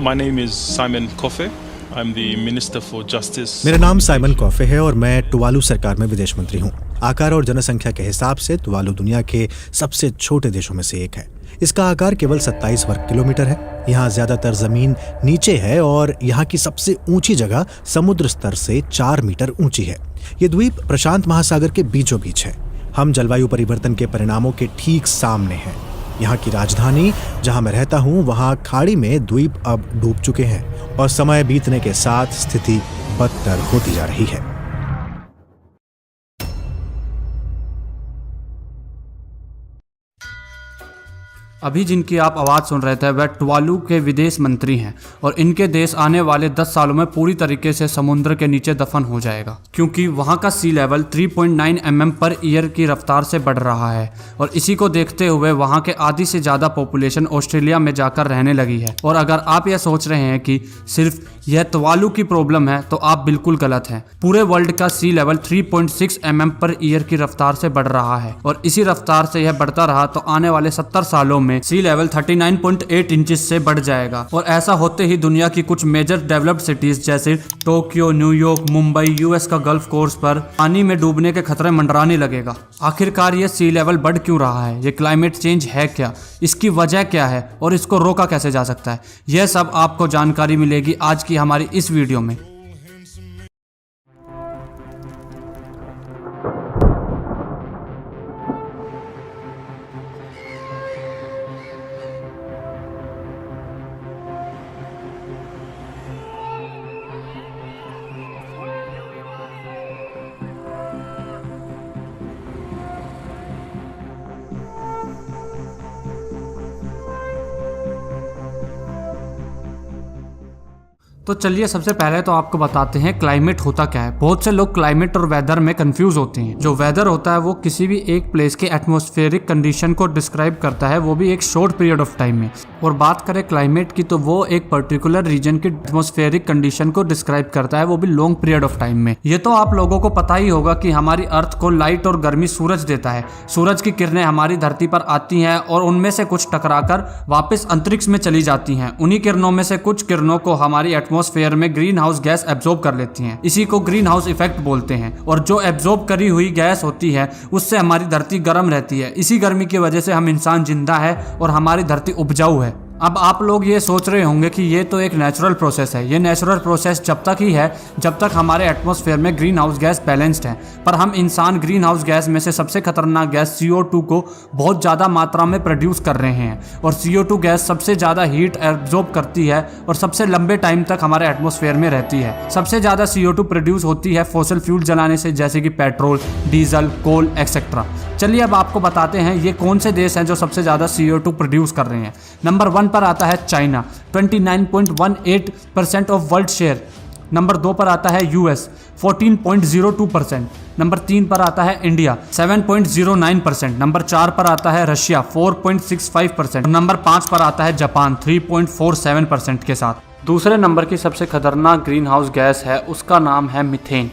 My name is Simon Kofe. I'm the Minister for Justice. मेरा नाम Simon कॉफे है और मैं टुवालू सरकार में विदेश मंत्री हूँ। आकार और जनसंख्या के हिसाब से टुवालू दुनिया के सबसे छोटे देशों में से एक है। इसका आकार केवल 27 वर्ग किलोमीटर है। यहाँ ज्यादातर जमीन नीचे है और यहाँ की सबसे ऊंची जगह समुद्र स्तर से 4 मीटर ऊंची है। ये द्वीप प्रशांत महासागर के बीचों बीच है। हम जलवायु परिवर्तन के परिणामों के ठीक सामने हैं। यहाँ की राजधानी जहाँ मैं रहता हूँ, वहाँ खाड़ी में द्वीप अब डूब चुके हैं और समय बीतने के साथ स्थिति बदतर होती जा रही है। अभी जिनकी आप आवाज़ सुन रहे थे वह टुवालू के विदेश मंत्री हैं और इनके देश आने वाले 10 सालों में पूरी तरीके से समुद्र के नीचे दफन हो जाएगा, क्योंकि वहाँ का सी लेवल 3.9 mm पर ईयर की रफ्तार से बढ़ रहा है। और इसी को देखते हुए वहाँ के आधी से ज़्यादा पॉपुलेशन ऑस्ट्रेलिया में जाकर रहने लगी है। और अगर आप यह सोच रहे हैं कि सिर्फ यह टुवालू की प्रॉब्लम है तो आप बिल्कुल गलत हैं। पूरे वर्ल्ड का सी लेवल 3.6 mm पर ईयर की रफ्तार से बढ़ रहा है और इसी रफ्तार से यह बढ़ता रहा तो आने वाले 70 सालों में सी लेवल 39.8 इंचेस से बढ़ जाएगा। और ऐसा होते ही दुनिया की कुछ मेजर डेवलप्ड सिटीज जैसे टोक्यो, न्यूयॉर्क, मुंबई, यूएस का गल्फ कोर्स पर पानी में डूबने के खतरे मंडराने लगेगा। आखिरकार ये सी लेवल बढ़ क्यों रहा है? ये क्लाइमेट चेंज है क्या? इसकी वजह क्या है और इसको रोका कैसे जा सकता है? यह सब आपको जानकारी मिलेगी आज की हमारी इस वीडियो में। तो चलिए सबसे पहले तो आपको बताते हैं क्लाइमेट होता क्या है। बहुत से लोग क्लाइमेट और वेदर में कंफ्यूज होते हैं। जो वेदर होता है वो किसी भी एक प्लेस के एटमॉस्फेरिक कंडीशन को डिस्क्राइब करता है, वो भी एक शॉर्ट पीरियड ऑफ टाइम में। और बात करें क्लाइमेट की तो वो एक पर्टिकुलर रीजन की एटमॉस्फेरिक कंडीशन को डिस्क्राइब करता है, वो भी लॉन्ग पीरियड ऑफ टाइम में। ये तो आप लोगों को पता ही होगा कि हमारी अर्थ को लाइट और गर्मी सूरज देता है। सूरज की किरणें हमारी धरती पर आती हैं और उनमें से कुछ टकराकर वापस अंतरिक्ष में चली जाती हैं। उन्हीं किरणों में से कुछ किरणों को हमारी एटमॉस्फेयर में ग्रीन हाउस गैस एब्जॉर्ब कर लेती हैं। इसी को ग्रीन हाउस इफेक्ट बोलते हैं। और जो एब्जॉर्ब करी हुई गैस होती है उससे हमारी धरती गर्म रहती है। इसी गर्मी की वजह से हम इंसान जिंदा है और हमारी धरती उपजाऊ है। अब आप लोग ये सोच रहे होंगे कि ये तो एक नेचुरल प्रोसेस है। ये नेचुरल प्रोसेस जब तक ही है जब तक हमारे एटमॉस्फेयर में ग्रीन हाउस गैस बैलेंस्ड है। पर हम इंसान ग्रीन हाउस गैस में से सबसे खतरनाक गैस CO2 को बहुत ज़्यादा मात्रा में प्रोड्यूस कर रहे हैं। और CO2 गैस सबसे ज़्यादा हीट एब्जॉर्ब करती है और सबसे लंबे टाइम तक हमारे एटमॉस्फेयर में रहती है। सबसे ज़्यादा CO2 प्रोड्यूस होती है फॉसिल फ्यूल जलाने से, जैसे कि पेट्रोल, डीजल, कोल एक्सेट्रा। चलिए अब आपको बताते हैं ये कौन से देश हैं जो सबसे ज़्यादा CO2 प्रोड्यूस कर रहे हैं। नंबर 1 पर आता है China, 29.18% of world share. Number 2 पर आता है यूएस, 14.02%। नंबर 3 पर आता है इंडिया, 7.09%। नंबर 4 पर आता है रशिया, 4.65%। नंबर 5 पर आता है जापान, 3.47% के साथ। दूसरे नंबर की सबसे खतरनाक ग्रीन हाउस गैस है, उसका नाम है मीथेन।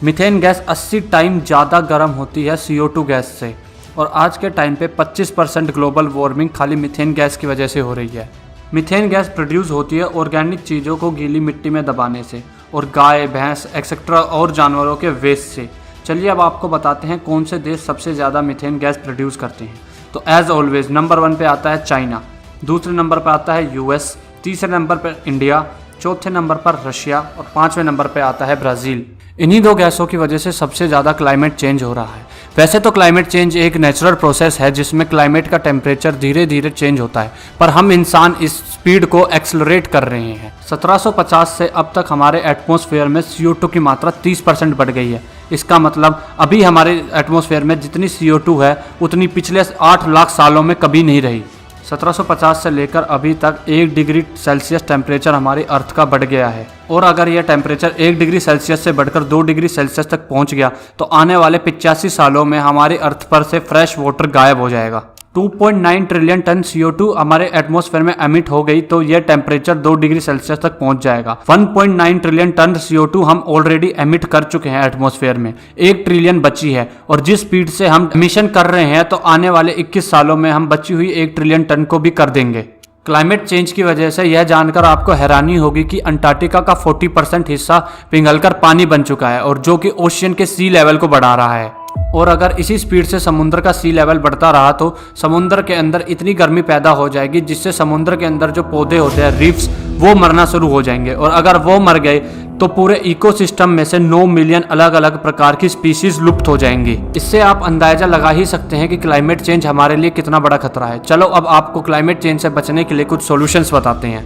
मीथेन गैस 80 टाइम ज़्यादा गर्म होती है CO2 गैस से। और आज के टाइम पे 25% ग्लोबल वार्मिंग खाली मीथेन गैस की वजह से हो रही है। मीथेन गैस प्रोड्यूस होती है ऑर्गेनिक चीज़ों को गीली मिट्टी में दबाने से और गाय, भैंस एक्सेट्रा और जानवरों के वेस्ट से। चलिए अब आपको बताते हैं कौन से देश सबसे ज़्यादा मीथेन गैस प्रोड्यूस करते हैं। तो एज ऑलवेज नंबर 1 पे आता है चाइना, दूसरे नंबर पर आता है यूएस, तीसरे नंबर पर इंडिया, चौथे नंबर पर रशिया और 5वें नंबर पर आता है ब्राज़ील। इन्हीं दो गैसों की वजह से सबसे ज़्यादा क्लाइमेट चेंज हो रहा है। वैसे तो क्लाइमेट चेंज एक नेचुरल प्रोसेस है जिसमें क्लाइमेट का टेम्परेचर धीरे धीरे चेंज होता है, पर हम इंसान इस स्पीड को एक्सेलरेट कर रहे हैं। 1750 से अब तक हमारे एटमॉस्फेयर में CO2 की मात्रा 30% बढ़ गई है। इसका मतलब अभी हमारे एटमॉस्फेयर में जितनी CO2 है उतनी पिछले 8 लाख सालों में कभी नहीं रही। 1750 से लेकर अभी तक 1 डिग्री सेल्सियस टेम्परेचर हमारी अर्थ का बढ़ गया है। और अगर यह टेम्परेचर 1 डिग्री सेल्सियस से बढ़कर 2 डिग्री सेल्सियस तक पहुंच गया तो आने वाले 85 सालों में हमारी अर्थ पर से फ्रेश वाटर गायब हो जाएगा। 2.9 ट्रिलियन टन CO2 हमारे एटमॉस्फेयर में एमिट हो गई तो यह टेम्परेचर 2 डिग्री सेल्सियस तक पहुंच जाएगा। 1.9 ट्रिलियन टन CO2 हम ऑलरेडी एमिट कर चुके हैं एटमॉस्फेयर में, 1 ट्रिलियन बची है। और जिस स्पीड से हम एमिशन कर रहे हैं तो आने वाले 21 सालों में हम बची हुई 1 ट्रिलियन टन को भी कर देंगे। क्लाइमेट चेंज की वजह से यह जानकर आपको हैरानी होगी कि अंटार्कटिका का 40% हिस्सा पिघलकर पानी बन चुका है और जो कि ओशियन के सी लेवल को बढ़ा रहा है। और अगर इसी स्पीड से समुद्र का सी लेवल बढ़ता रहा तो समुद्र के अंदर इतनी गर्मी पैदा हो जाएगी जिससे समुद्र के अंदर जो पौधे होते हैं, रीफ्स, वो मरना शुरू हो जाएंगे। और अगर वो मर गए तो पूरे इकोसिस्टम में से 9 मिलियन अलग अलग प्रकार की स्पीशीज लुप्त हो जाएंगी। इससे आप अंदाजा लगा ही सकते हैं कि क्लाइमेट चेंज हमारे लिए कितना बड़ा खतरा है। चलो अब आपको क्लाइमेट चेंज से बचने के लिए कुछ सॉल्यूशंस बताते हैं।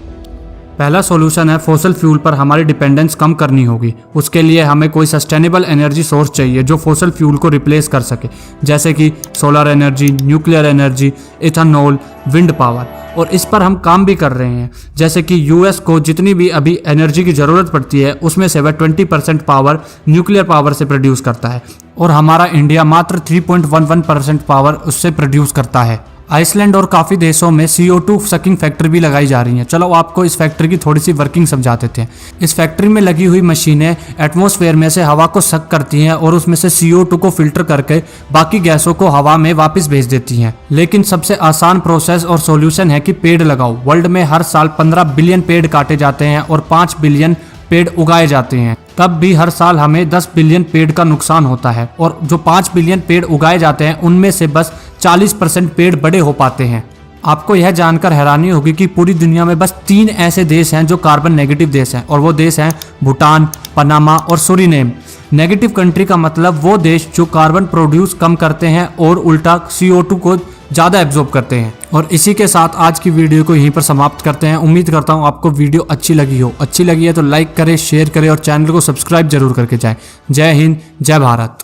पहला सॉल्यूशन है फॉसिल फ्यूल पर हमारी डिपेंडेंस कम करनी होगी। उसके लिए हमें कोई सस्टेनेबल एनर्जी सोर्स चाहिए जो फॉसिल फ्यूल को रिप्लेस कर सके, जैसे कि solar energy, nuclear energy, ethanol, wind power. और इस पर हम काम भी कर रहे हैं। जैसे कि यूएस को जितनी भी अभी एनर्जी की ज़रूरत पड़ती है उसमें से वह 20% पावर न्यूक्लियर पावर से प्रोड्यूस करता है और हमारा इंडिया मात्र 3.11% पावर उससे प्रोड्यूस करता है। आइसलैंड और काफ़ी देशों में CO2 सकिंग फैक्ट्री भी लगाई जा रही हैं। चलो आपको इस फैक्ट्री की थोड़ी सी वर्किंग समझा देते हैं। इस फैक्ट्री में लगी हुई मशीनें एटमॉस्फेयर में से हवा को सक करती हैं और उसमें से CO2 को फिल्टर करके बाकी गैसों को हवा में वापस भेज देती हैं। लेकिन सबसे आसान प्रोसेस और सॉल्यूशन है कि पेड़ लगाओ। वर्ल्ड में हर साल 15 बिलियन पेड़ काटे जाते हैं और 5 बिलियन पेड़ उगाए जाते हैं। तब भी हर साल हमें 10 बिलियन पेड़ का नुकसान होता है और जो 5 बिलियन पेड़ उगाए जाते हैं उनमें से बस 40% पेड़ बड़े हो पाते हैं। आपको यह जानकर हैरानी होगी कि पूरी दुनिया में बस 3 ऐसे देश हैं जो कार्बन नेगेटिव देश हैं और वो देश हैं भूटान, पनामा और सूरीनेम। नेगेटिव कंट्री का मतलब वो देश जो कार्बन प्रोड्यूस कम करते हैं और उल्टा CO2 को ज़्यादा एब्जॉर्ब करते हैं। और इसी के साथ आज की वीडियो को यहीं पर समाप्त करते हैं। उम्मीद करता हूँ आपको वीडियो अच्छी लगी हो। अच्छी लगी है तो लाइक करें, शेयर करें और चैनल को सब्सक्राइब जरूर करके जाएं। जय हिंद, जय भारत।